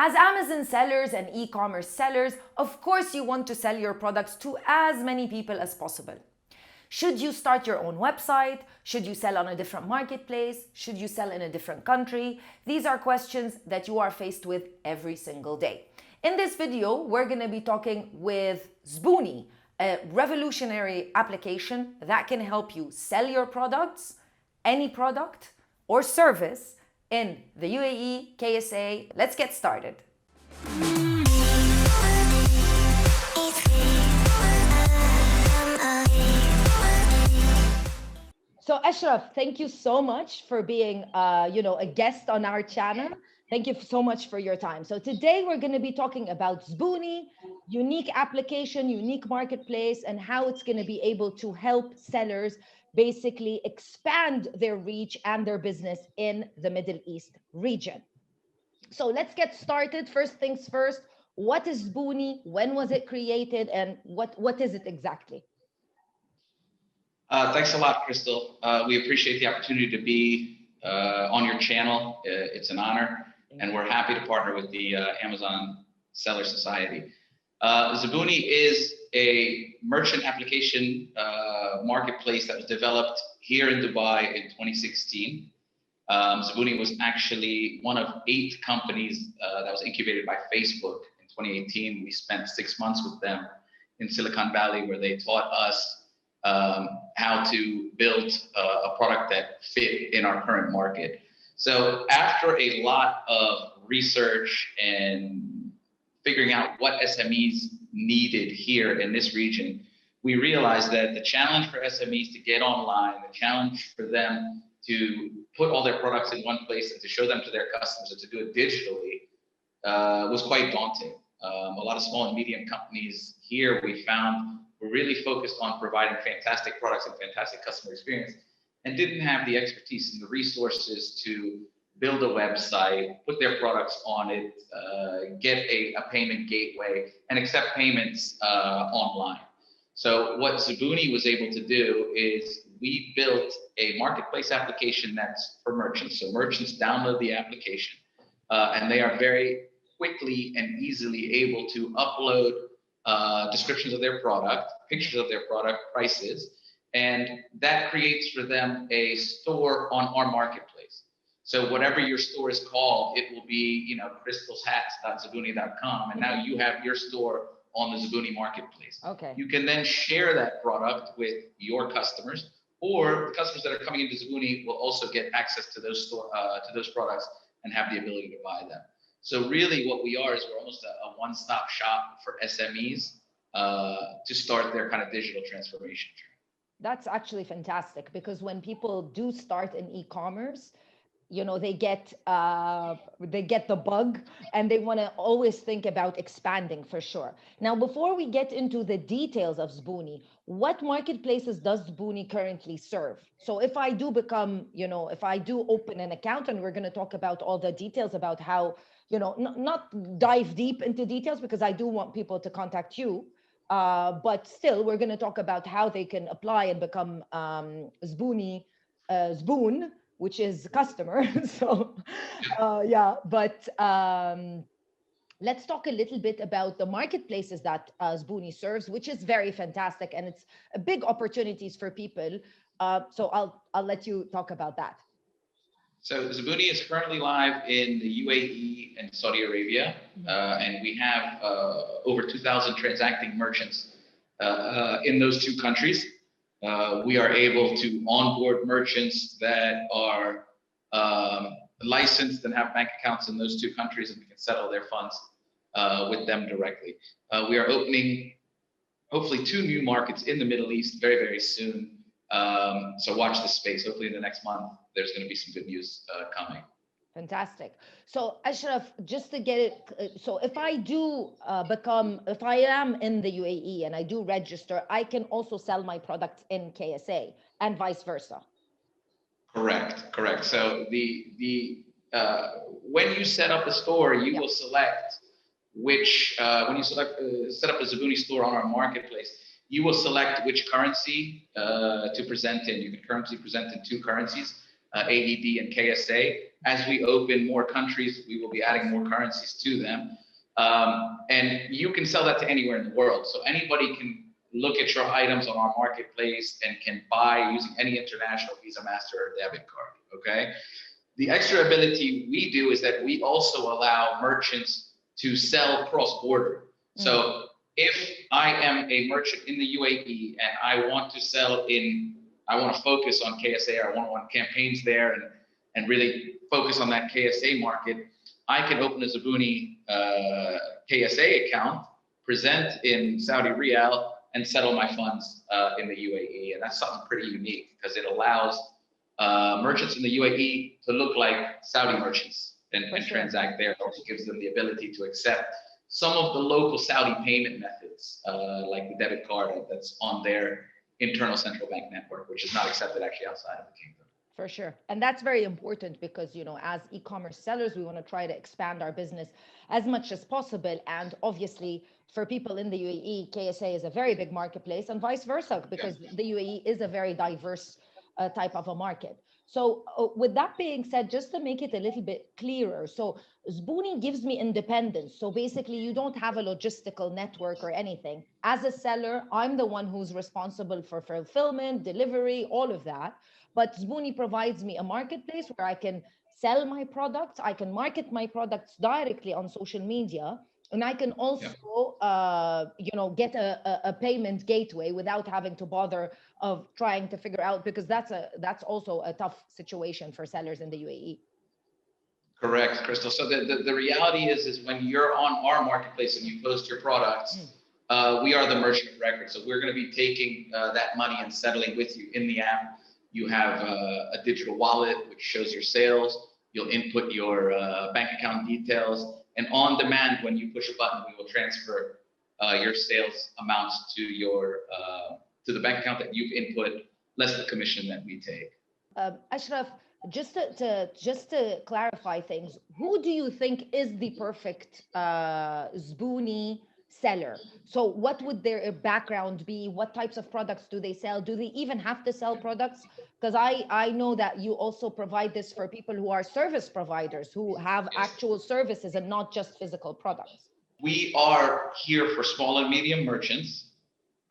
As Amazon sellers and e-commerce sellers, of course you want to sell your products to as many people as possible. Should you start your own website? Should you sell on a different marketplace? Should you sell in a different country? These are questions that you are faced with every single day. In this video, we're going to be talking with Zbooni, a revolutionary application that can help you sell your products, any product or service in the UAE KSA. Let's get started. So Ashraf, thank you so much for being a guest on our channel. Thank you so much for your time. So today we're going to be talking about Zbooni, unique application, unique marketplace, and how it's going to be able to help sellers basically expand their reach and their business in the Middle East region. So let's get started. First things first, what is Zbooni? When was it created? And what is it exactly? Thanks a lot, Crystal. We appreciate the opportunity to be on your channel. It's an honor, and we're happy to partner with the Amazon Seller Society. Zbooni is a merchant application marketplace that was developed here in Dubai in 2016. Zbooni was actually one of 8 companies that was incubated by Facebook in 2018. We spent 6 months with them in Silicon Valley, where they taught us how to build a product that fit in our current market. So after a lot of research and figuring out what SMEs needed here in this region, we realized that the challenge for SMEs to get online, the challenge for them to put all their products in one place and to show them to their customers and to do it digitally was quite daunting. A lot of small and medium companies here, we found, were really focused on providing fantastic products and fantastic customer experience, and didn't have the expertise and the resources to build a website, put their products on it, get a payment gateway, and accept payments online. So what Zbooni was able to do is we built a marketplace application that's for merchants. So merchants download the application, and they are very quickly and easily able to upload descriptions of their product, pictures of their product, prices, and that creates for them a store on our marketplace. So whatever your store is called, it will be, crystalshats.zbooni.com, and now you have your store on the Zbooni marketplace. Okay. You can then share that product with your customers, or the customers that are coming into Zbooni will also get access to those products and have the ability to buy them. So really what we are is we're almost a one-stop shop for SMEs to start their kind of digital transformation journey. That's actually fantastic, because when people do start in e-commerce, they get the bug and they want to always think about expanding for sure. Now, before we get into the details of Zbooni, what marketplaces does Zbooni currently serve? So if I do become, if I do open an account, and we're going to talk about all the details about how, not dive deep into details, because I do want people to contact you. But still, we're going to talk about how they can apply and become Zbooni, Zboon, which is customer. So, yeah, but let's talk a little bit about the marketplaces that Zbooni serves, which is very fantastic, and it's a big opportunities for people. So I'll let you talk about that. So Zbooni is currently live in the UAE and Saudi Arabia, and we have over 2,000 transacting merchants in those 2 countries. We are able to onboard merchants that are licensed and have bank accounts in those 2 countries, and we can settle their funds with them directly. We are opening hopefully 2 new markets in the Middle East very, very soon. So watch this space. Hopefully in the next month, there's going to be some good news coming. Fantastic. So Ashraf, just to get it, so if I do if I am in the UAE and I do register, I can also sell my products in KSA and vice versa. Correct. So when you set up a store, you will select which, when you set up a Zbooni store on our marketplace, you will select which currency to present in. You can currently present in 2 currencies, AED and KSA. As we open more countries, we will be adding more currencies to them. And you can sell that to anywhere in the world. So anybody can look at your items on our marketplace and can buy using any international Visa, Master, or debit card, okay? The extra ability we do is that we also allow merchants to sell cross-border. So if I am a merchant in the UAE and I want to sell I want to focus on KSA, or I want to run campaigns there and really focus on that KSA market, I can open a Zbooni KSA account, present in Saudi Riyal, and settle my funds in the UAE. And that's something pretty unique because it allows merchants in the UAE to look like Saudi merchants and transact there. It also gives them the ability to accept some of the local Saudi payment methods, like the debit card that's on their internal central bank network, which is not accepted actually outside of the kingdom. For sure. And that's very important because, as e-commerce sellers, we want to try to expand our business as much as possible. And obviously, for people in the UAE, KSA is a very big marketplace, and vice versa, because the UAE is a very diverse type of a market. So with that being said, just to make it a little bit clearer, so Zbooni gives me independence. So basically, you don't have a logistical network or anything. As a seller, I'm the one who's responsible for fulfillment, delivery, all of that. But Zbooni provides me a marketplace where I can sell my products, I can market my products directly on social media, and I can also, get a payment gateway without having to bother of trying to figure out, because that's also a tough situation for sellers in the UAE. Correct, Crystal. So the reality is when you're on our marketplace and you post your products, we are the merchant of record. So we're going to be taking that money and settling with you in the app. You have a digital wallet, which shows your sales. You'll input your bank account details. And on demand, when you push a button, we will transfer your sales amounts to to the bank account that you've input, less the commission that we take. Ashraf, just to clarify things, who do you think is the perfect Zbooni seller? So what would their background be? What types of products do they sell? Do they even have to sell products? Because I know that you also provide this for people who are service providers, who have actual services and not just physical products. We are here for small and medium merchants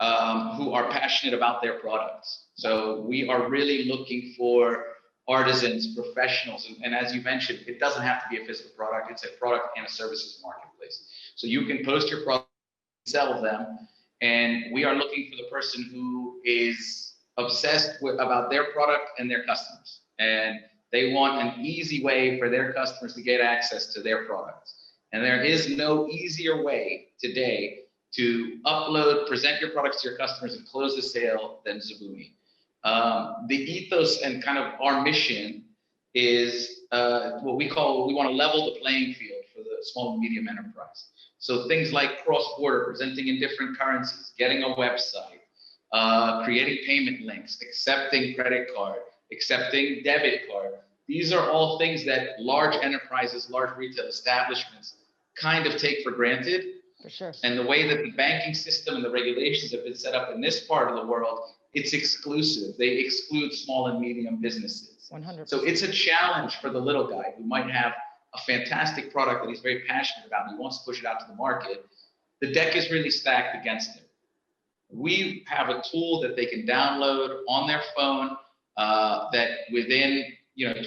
who are passionate about their products. So we are really looking for artisans, professionals, and as you mentioned, it doesn't have to be a physical product. It's a product and a services marketplace. So you can post your product, sell them, and we are looking for the person who is obsessed about their product and their customers, and they want an easy way for their customers to get access to their products. And there is no easier way today to upload, present your products to your customers and close the sale than Zbooni. The ethos and kind of our mission is what we want to level the playing field for the small and medium enterprise. So things like cross-border, presenting in different currencies, getting a website, creating payment links, accepting credit card, accepting debit card. These are all things that large enterprises, large retail establishments kind of take for granted. For sure. And the way that the banking system and the regulations have been set up in this part of the world, it's exclusive. They exclude small and medium businesses. 100%. So it's a challenge for the little guy who might have a fantastic product that he's very passionate about and he wants to push it out to the market. The deck is really stacked against him. We have a tool that they can download on their phone that within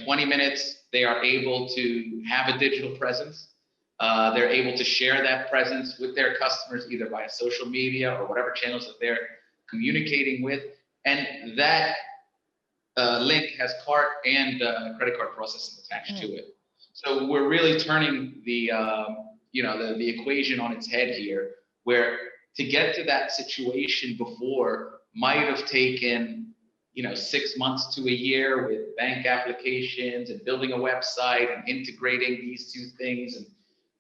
20 minutes, they are able to have a digital presence. They're able to share that presence with their customers, either via social media or whatever channels that they're communicating with. And that link has card and credit card processing attached to it. So we're really turning the equation on its head here, where to get to that situation before might have taken 6 months to a year with bank applications and building a website and integrating these two things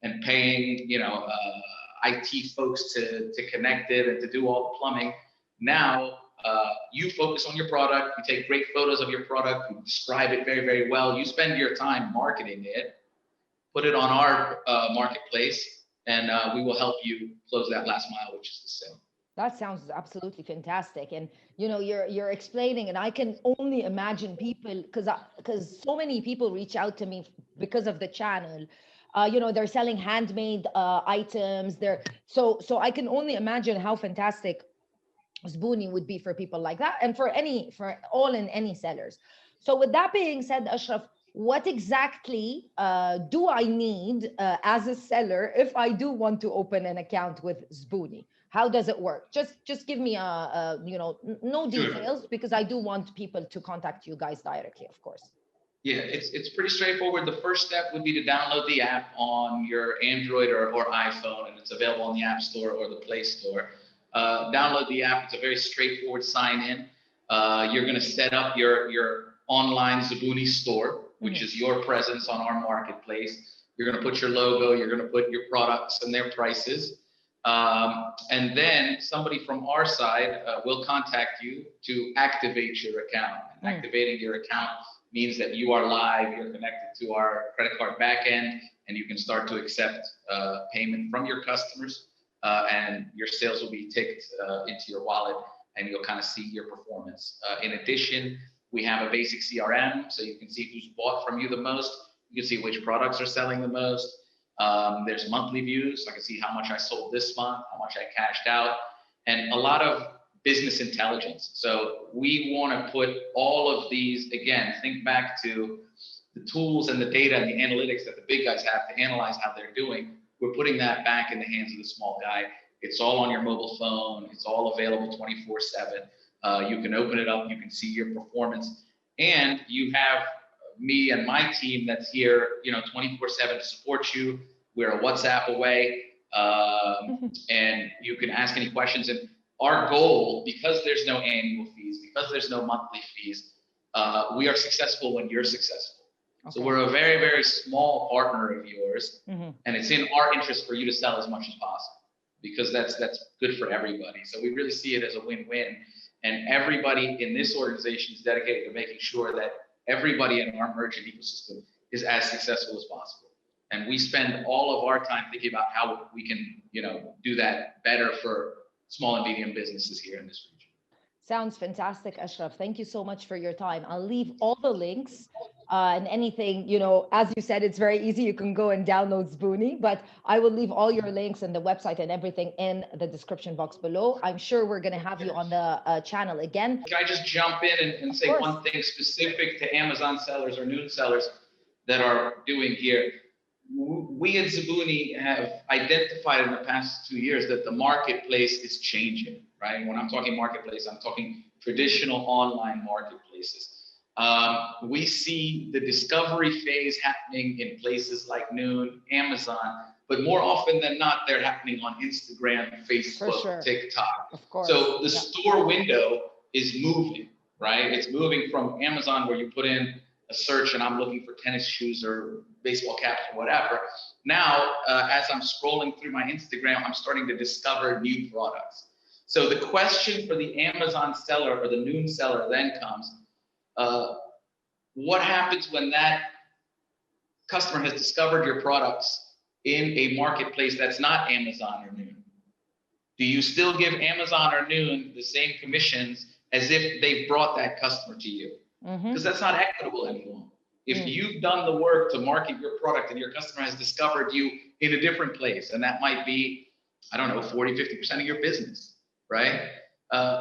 and paying IT folks to connect it and to do all the plumbing. Now you focus on your product, you take great photos of your product, you describe it very, very well, you spend your time marketing it, put it on our marketplace, and we will help you close that last mile, which is the sale. That sounds absolutely fantastic. And you're explaining, and I can only imagine people, because so many people reach out to me because of the channel. They're selling handmade items. So I can only imagine how fantastic Zbooni would be for people like that, and for all and any sellers. So with that being said, Ashraf, what exactly do I need as a seller if I do want to open an account with Zbooni? How does it work? Just give me no Sure. details, because I do want people to contact you guys directly, of course. Yeah, it's pretty straightforward. The first step would be to download the app on your Android or iPhone, and it's available on the App Store or the Play Store. Download the app. It's a very straightforward sign in. You're going to set up your online Zbooni store, which is your presence on our marketplace. You're going to put your logo. You're going to put your products and their prices. And then somebody from our side will contact you to activate your account. And activating your account means that you are live, you're connected to our credit card backend, and you can start to accept payment from your customers, and your sales will be ticked into your wallet, and you'll kind of see your performance. In addition, we have a basic CRM, so you can see who's bought from you the most. You can see which products are selling the most. There's monthly views. So I can see how much I sold this month, how much I cashed out, and a lot of business intelligence. So we want to put all of these, again, think back to the tools and the data and the analytics that the big guys have to analyze how they're doing. We're putting that back in the hands of the small guy. It's all on your mobile phone. It's all available 24/7. You can open it up. You can see your performance. And you have me and my team that's here, 24/7 to support you. We're a WhatsApp away. And you can ask any questions. And our goal, because there's no annual fees, because there's no monthly fees, we are successful when you're successful. Okay. So we're a very, very small partner of yours, and it's in our interest for you to sell as much as possible, because that's good for everybody. So we really see it as a win-win, and everybody in this organization is dedicated to making sure that everybody in our merchant ecosystem is as successful as possible. And we spend all of our time thinking about how we can, do that better for small and medium businesses here in this region. Sounds fantastic, Ashraf. Thank you so much for your time. I'll leave all the links and anything, as you said, it's very easy. You can go and download Zbooni, but I will leave all your links and the website and everything in the description box below. I'm sure we're going to have you on the channel again. Can I just jump in and say one thing specific to Amazon sellers or Noon sellers that are doing here? We at Zbooni have identified in the past 2 years that the marketplace is changing, right? When I'm talking marketplace, I'm talking traditional online marketplaces. We see the discovery phase happening in places like Noon, Amazon, but more often than not, they're happening on Instagram, Facebook, TikTok. Of course. So the store window is moving, right? It's moving from Amazon, where you put in a search and I'm looking for tennis shoes or baseball caps or whatever. Now, as I'm scrolling through my Instagram, I'm starting to discover new products. So the question for the Amazon seller or the Noon seller then comes, what happens when that customer has discovered your products in a marketplace that's not Amazon or Noon? Do you still give Amazon or Noon the same commissions as if they brought that customer to you? Because that's not equitable anymore. If you've done the work to market your product and your customer has discovered you in a different place, and that might be, 40, 50% of your business, right?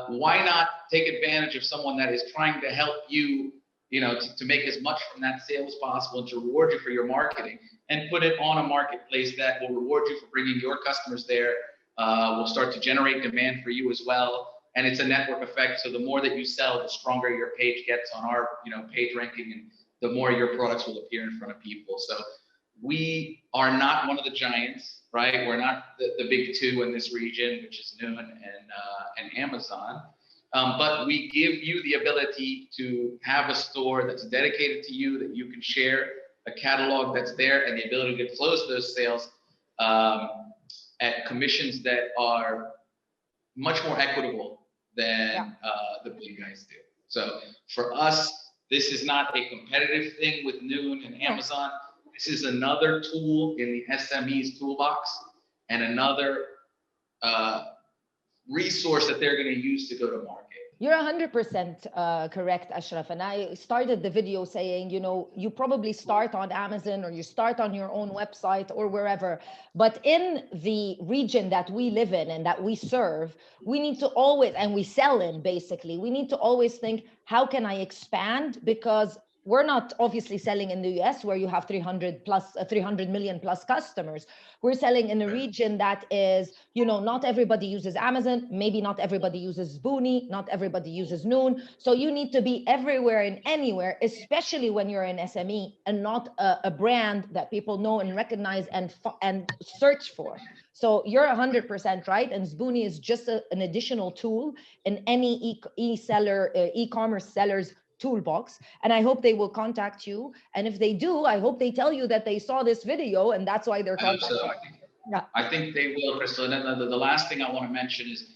Why not take advantage of someone that is trying to help you, to make as much from that sale as possible and to reward you for your marketing, and put it on a marketplace that will reward you for bringing your customers there, will start to generate demand for you as well. And it's a network effect. So the more that you sell, the stronger your page gets on our, page ranking, and the more your products will appear in front of people. So we are not one of the giants, right? We're not the big two in this region, which is Noon and Amazon. But we give you the ability to have a store that's dedicated to you, that you can share a catalog that's there, and the ability to close those sales at commissions that are much more equitable than the big guys do. So for us, this is not a competitive thing with Noon and Amazon. This is another tool in the SME's toolbox, and another resource that they're going to use to go to market. You're 100% correct, Ashraf. And I started the video saying, you know, you probably start on Amazon or you start on your own website or wherever. But in the region that we live in and that we serve, we need to always, and we sell in basically, we need to always think, how can I expand? Because we're not obviously selling in the US where you have 300 million plus customers. We're selling in a region that is, you know, not everybody uses Amazon, maybe not everybody uses Zbooni, not everybody uses Noon. So you need to be everywhere and anywhere, especially when you're an SME and not a brand that people know and recognize and search for. So you're 100% right. And Zbooni is just an additional tool in any e-commerce seller's toolbox, and I hope they will contact you. And if they do, I hope they tell you that they saw this video and that's why they're contacting. I think they will, Crystal. And then the last thing I want to mention is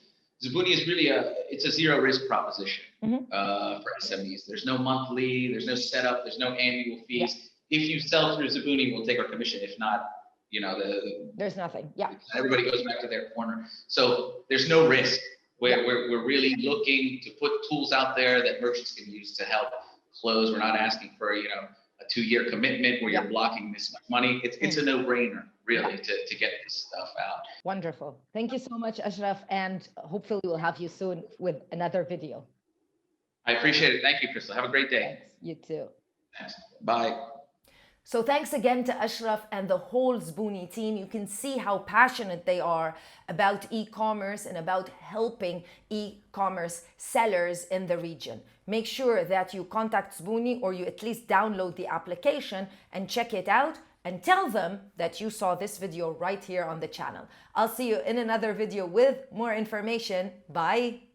Zbooni is really it's a zero risk proposition for SMEs. There's no monthly, there's no setup, there's no annual fees. Yeah. If you sell through Zbooni, we'll take our commission. If not, you know, there's nothing. Yeah. Everybody goes back to their corner. So there's no risk. We're really looking to put tools out there that merchants can use to help close. We're not asking for, you know, a 2-year commitment where you're blocking this much money. It's a no-brainer, really, to get this stuff out. Wonderful. Thank you so much, Ashraf, and hopefully we'll have you soon with another video. I appreciate it. Thank you, Crystal. Have a great day. Thanks. You too. Thanks. Bye. So thanks again to Ashraf and the whole Zbooni team. You can see how passionate they are about e-commerce and about helping e-commerce sellers in the region. Make sure that you contact Zbooni or you at least download the application and check it out and tell them that you saw this video right here on the channel. I'll see you in another video with more information. Bye.